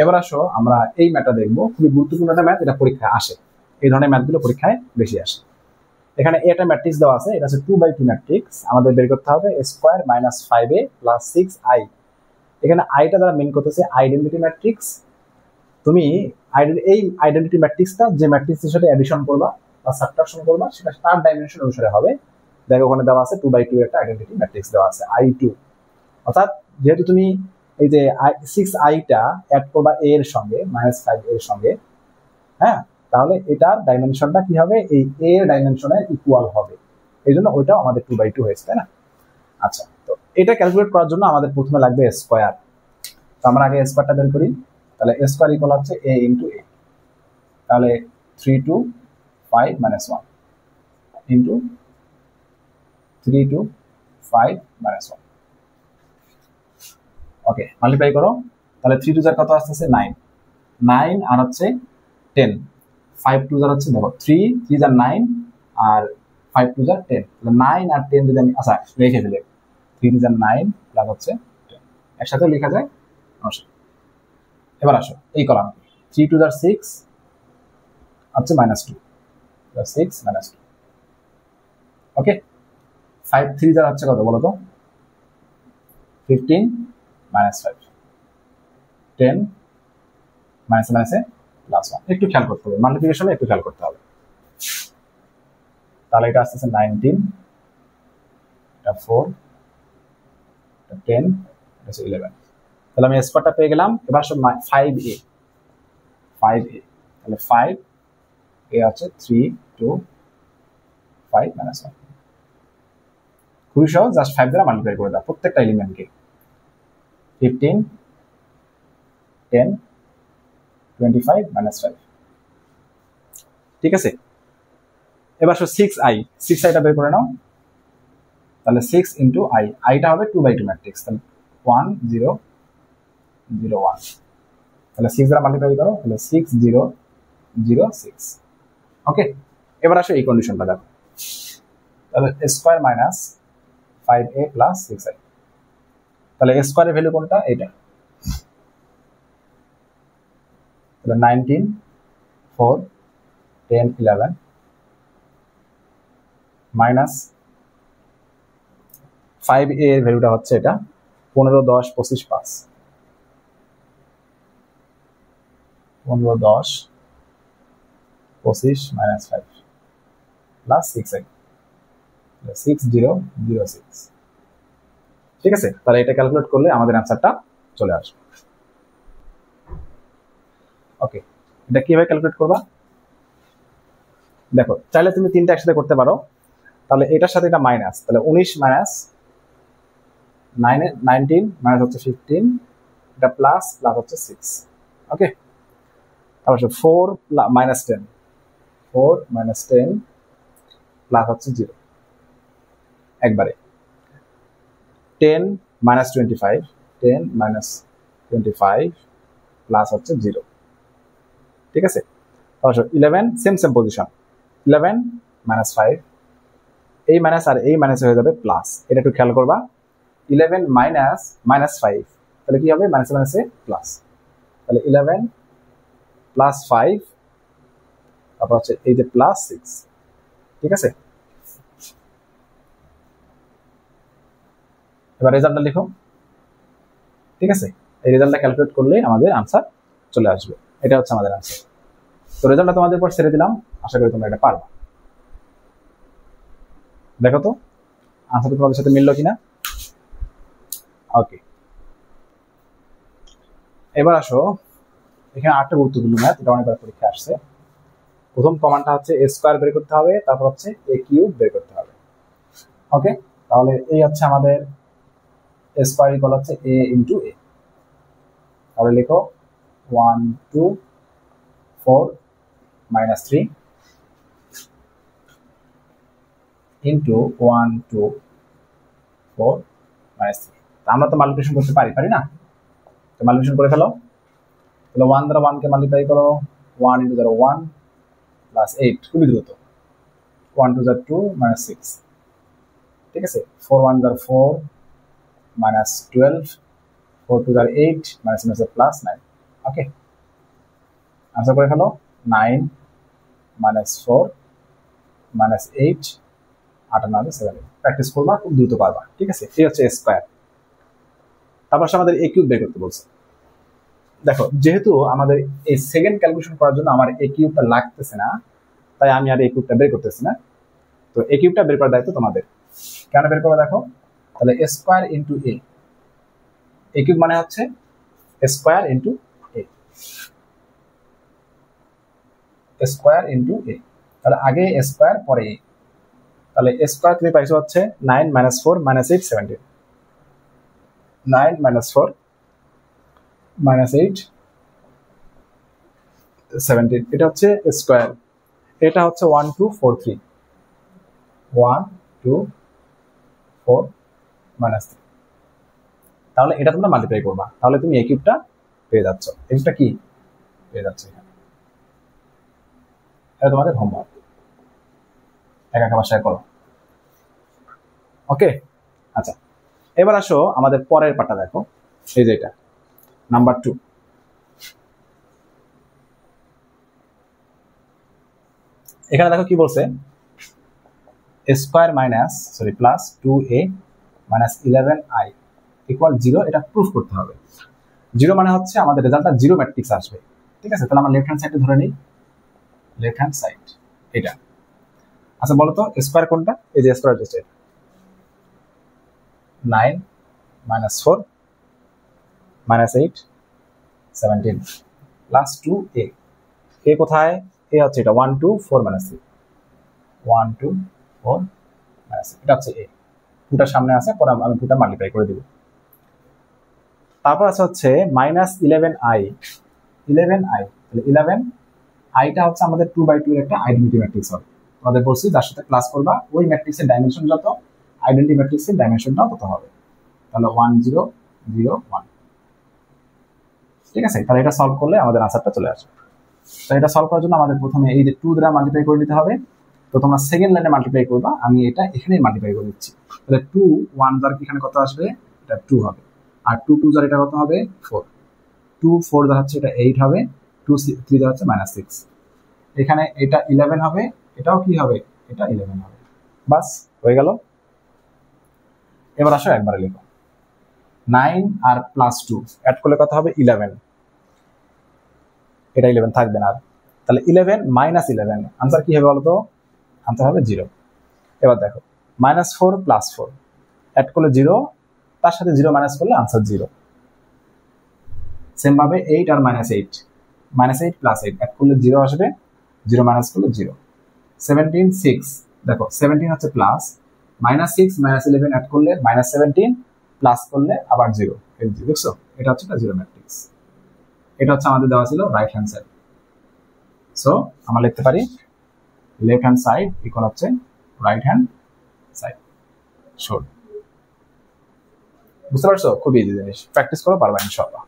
এবার আসো আমরা এই ম্যাথটা দেখবো, খুবই গুরুত্বপূর্ণ একটা ম্যাথ, এটা পরীক্ষায় আসে, এই ধরনের ম্যাথগুলো পরীক্ষায় বেশি আসে। এখানে এটা ম্যাট্রিক্স দেওয়া আছে, এটা হচ্ছে 2/2 ম্যাট্রিক্স, আমাদের বের করতে হবে square minus 5a plus 6i। এখানে আইটা দ্বারা মেন করতেছে আইডেন্টিটি ম্যাট্রিক্স। তুমি এই আইডেন্টিটি ম্যাট্রিক্সটা যে ম্যাট্রিক্সের সাথে অ্যাডিশন করবা বা সাবট্রাকশন করবা সেটা তার ডাইমেনশন অনুসারে হবে। দেখো ওখানে দেওয়া আছে 2/2 একটা আইডেন্টিটি ম্যাট্রিক্স দেওয়া আছে i2, অর্থাৎ যেহেতু তুমি এই যে 6iটা অ্যাড করবা a এর সঙ্গে -5 এর সঙ্গে, হ্যাঁ, তাহলে এটার ডাইমেনশনটা কি হবে, এই a এর ডাইমেনশনের ইকুয়াল হবে, এই জন্য ওইটাও আমাদের 2/2 হয়েছে, তাই না? আচ্ছা, তো এটা ক্যালকুলেট করার জন্য আমাদের প্রথমে লাগবে স্কোয়ার। তো আমরা আগে স্কোয়ারটা বের করি। তাহলে স্কোয়ার ইকুয়াল হচ্ছে a ইন্টু a, তাহলে 3 to 5 - 1 into 3 to 5 - 1। Okay, multiply করো। তাহলে 3 টু যার কত আসতেছে 9, 9 আর হচ্ছে 10, 5 টু যার হচ্ছে দেখো 3 3 যার 9 আর 5 টু যার 10, তাহলে 9 আর 10 যদি আমি আচ্ছা রেখে দিলে 3 যার 9 প্লাস হচ্ছে 10 একসাথে লেখা যায়। এবার আসো এই কলাম 3 টু যার 6 হচ্ছে -2, 6 -2। ওকে, 5 3 যার হচ্ছে কত বলো তো 15 -5, 10 মাইনাসে মাইনাসে প্লাস 1। একটু খেয়াল করতে হবে, মাল্টিপ্লিকেশনে একটু খেয়াল করতে হবে। তাহলে এটা আসতেছে 19, এটা 4, এটা 10, এটা হচ্ছে 11। তাহলে আমি স্কোয়ারটা পেয়ে গেলাম। এবার আসলে 5a, 5a, তাহলে 5 এ হচ্ছে 3 to 5 - 1। খুবই সহজ, জাস্ট 5 দ্বারা মাল্টিপ্লাই করে দাও প্রত্যেকটা এলিমেন্টকে। 15, 10, 25 - 5, ঠিক আছে। এবার 6i, 6iটা বের করে নাও। তাহলে 6 ইন্টু i, আইটা হবে 2/2 ম্যাট্রিক্স, তাহলে 1 0 0 1, তাহলে 6 দ্বারা মাল্টিপ্লাই করো, তাহলে 6 0 0 6। ওকে, এবার আসো এই কন্ডিশনটা দেখো। তাহলে square minus 5a plus 6i, তাহলে স্কোয়ারের ভ্যালু কোনটা, এটা। তাহলে 19 4 10 11 মাইনাস 5a এর ভ্যালুটা হচ্ছে এটা 15 10 25 5, 15 10 25 - 5 প্লাস 6i, 6 0 0 6, ঠিক আছে। তাহলে এটা ক্যালকুলেট করলে আমাদের অ্যান্সারটা চলে আসবে। ওকে, এটা কিভাবে ক্যালকুলেট করবা দেখো, চাইলে তুমি তিনটা একসাথে করতে পারো। তাহলে এটার সাথে এটা মাইনাস, তাহলে 19 মাইনাস 19 মাইনাস হচ্ছে 15, এটা প্লাস প্লাস হচ্ছে 6। ওকে, তারপর 4 মাইনাস 10, 4 মাইনাস 10 প্লাস হচ্ছে 0 একবারে। 10 মাইনাস 25, 10 মাইনাস 25 প্লাস হচ্ছে 0, ঠিক আছে। তারপর 11 সেম পজিশন, 11 মাইনাস 5, এই মাইনাস আর এই মাইনাস হয়ে যাবে প্লাস। এটা একটু খেয়াল করবা, 11 মাইনাস -5, তাহলে কি হবে মাইনাসে মাইনাসে প্লাস, তাহলে 11 প্লাস 5, তারপর হচ্ছে এই যে প্লাস 6, ঠিক আছে। এবার রেজাল্টটা লিখো, ঠিক আছে। এই রেজাল্টটা ক্যালকুলেট করলে আমাদের আনসার চলে আসবে। এটা হচ্ছে আমাদের আনসার। তো রেজাল্টটা তোমাদের উপর ছেড়ে দিলাম, আশা করি তোমরা এটা পারবা। দেখো তো আনসারটা তোমাদের সাথে মিললো কিনা। ওকে, এবার আসো এখানে আরেকটা গুরুত্বপূর্ণ ম্যাথ, এটা অনেকবার পরীক্ষা আসছে। প্রথম কমান্ডটা হচ্ছে a স্কয়ার বের করতে হবে, তারপর হচ্ছে a কিউব বের করতে হবে। ওকে, তাহলে এই হচ্ছে আমাদের a স্কয়ার ইকুয়াল হচ্ছে a ইন্টু a। তাহলে লিখো 1 2 4 - 3 ইন্টু 1 2 4 - 3। আমরা তো মাল্টিপ্লিকেশন করতে পারি না? তো মাল্টিপ্লিকেশন করে ফেলো। তাহলে 1 দ্বারা 1 কে মাল্টিপ্লাই করো, 1 ইন্টু 0 1 প্লাস 8, খুবই দ্রুত। 1 2 যার 2 - 6, ঠিক আছে। 4 1 যার 4 - 12, 4 2 যার 8 - প্লাস 9। ওকে, আনসার করে ফেলো। 9 মাইনাস 4 মাইনাস 8 8 আর 9 7। প্র্যাকটিস করবা, খুব দ্রুত পারবা। ঠিক আছে, এই হচ্ছে স্কোয়ার। তারপর আমাদের এ কিউব বের করতে বলছে। দেখো, যেহেতু আমাদের এই সেকেন্ড ক্যালকুলেশন করার জন্য আমার এ কিউবটা লাগতেছে না, তাই আমি আর এ কিউবটা বের করতেছি না। তো এ কিউবটা বের করার দায়িত্ব তোমাদের। কেন বের করবে দেখো, তাহলে এ স্কোয়ার ইন্টু এ কিউব মানে হচ্ছে স্কোয়ার ইন্টু স্কোয়ার ইন্টু তাহলে আগে স্কোয়ার পরে এ। তাহলে স্কোয়ার তুমি পাইছো হচ্ছে 9 মাইনাস 4 মাইনাস 8 17। 9 মাইনাস 4 মাইনাস 8 17, এটা হচ্ছে স্কোয়ার। এটা হচ্ছে 1 2 4 3, 1 2 4 মাইনাস 3। তাহলে এটা তোমরা মাল্টিপ্লাই করবা, তাহলে তুমি এ কিউবটা পেয়ে যাচ্ছ। এটা কি পেয়ে যাচ্ছে, এটা তোমাদের হোমওয়ার্ক। একা বাসায় করো। ওকে, আচ্ছা, এবার আসো আমাদের পরের পার্টটা দেখো। এই যে এটা নাম্বার 2। এখানে দেখো কি বলছে, square minus plus 2a minus 11i equal 0। এটা প্রুফ করতে হবে। 0 মানে হচ্ছে আমাদের রেজাল্টটা 0 ম্যাট্রিক্স আসবে। ঠিক আছে, তাহলে আমরা লেফট হ্যান্ড সাইডে ধরে নিই, লেফট হ্যান্ড সাইড এটা। আচ্ছা বলো তো স্কোয়ার কোনটা? এই যে স্কোয়ার হচ্ছে 9 মাইনাস 4 মাইনাস 8 17 প্লাস 2a। এ কোথায়? এ হচ্ছে এটা 1 2 4 মাইনাস 3, 1 2 4 মাইনাস 3, এটা হচ্ছে এ। দুটা সামনে আছে, পরে আমি দুটা মাল্টিপ্লাই করে দিব। তারপর আছে হচ্ছে মাইনাস 11i। 11i, তাহলে 11 আইটা হচ্ছে আমাদের 2/2 এর একটা আইডেন্টিটি ম্যাট্রিক্স হবে। তোমাদের বলছি যার সাথে ক্লাস করবা ওই ম্যাট্রিক্সের ডাইমেনশন যত, আইডেন্টিটি ম্যাট্রিক্সের ডাইমেনশনটাও তত হবে। তাহলে 1 0 0 1। ঠিক আছে, তাহলে এটা সলভ করলে আমাদের আনসারটা চলে আসবে। তো এটা সলভ করার জন্য আমাদের প্রথমে এই যে 2 দ্বারা মাল্টিপ্লাই করে নিতে হবে। তো তোমরা সেকেন্ড লাইনে মাল্টিপ্লাই করবা, আমি এটা এখানেই মাল্টিপ্লাই করে দিচ্ছি। তাহলে 2 1 দ্বারা এখানে কত আসবে? এটা 2 হবে। আর 2 2 দ্বারা এটা কত হবে? 4। 2 4 দ্বারা হচ্ছে এটা 8 হবে। 2 3 দ্বারা হচ্ছে -6। এখানে এটা 11 হবে, এটাও কি হবে? এটা 11 হবে। বাস হয়ে গেল। এবার আসো একবারে লিখো, 9 আর প্লাস 2 অ্যাড করলে কত হবে? 11। এটা 11 থাকবে না আর। তাহলে 11 মাইনাস 11, আনসার কি হবে বলতো? আনসার হবে 0। এবার দেখো -4 প্লাস 4 অ্যাড করলে 0, তার সাথে 0 মাইনাস করলে আনসার 0। সেম ভাবে 8 আর -8, -8 প্লাস 8 অ্যাড করলে 0 আসবে, 0 মাইনাস করলে 0। 17 6, দেখো 17 হচ্ছে প্লাস, -6 -11 অ্যাড করলে -17 প্লাস করলে আবার 0। এই দেখছো, এটা হচ্ছে একটা 0 ম্যাট্রিক্স। এটা হচ্ছে আমাদের দেওয়া ছিল রাইট হ্যান্ড সাইড। সো আমরা লিখতে পারি লেফট হ্যান্ড সাইড ইকুয়াল হচ্ছে রাইট হ্যান্ড সাইড। শোর, বুঝতে পারছো? খুব ইজি জিনিস, প্র্যাকটিস করো, পারবা ইনশাআল্লাহ।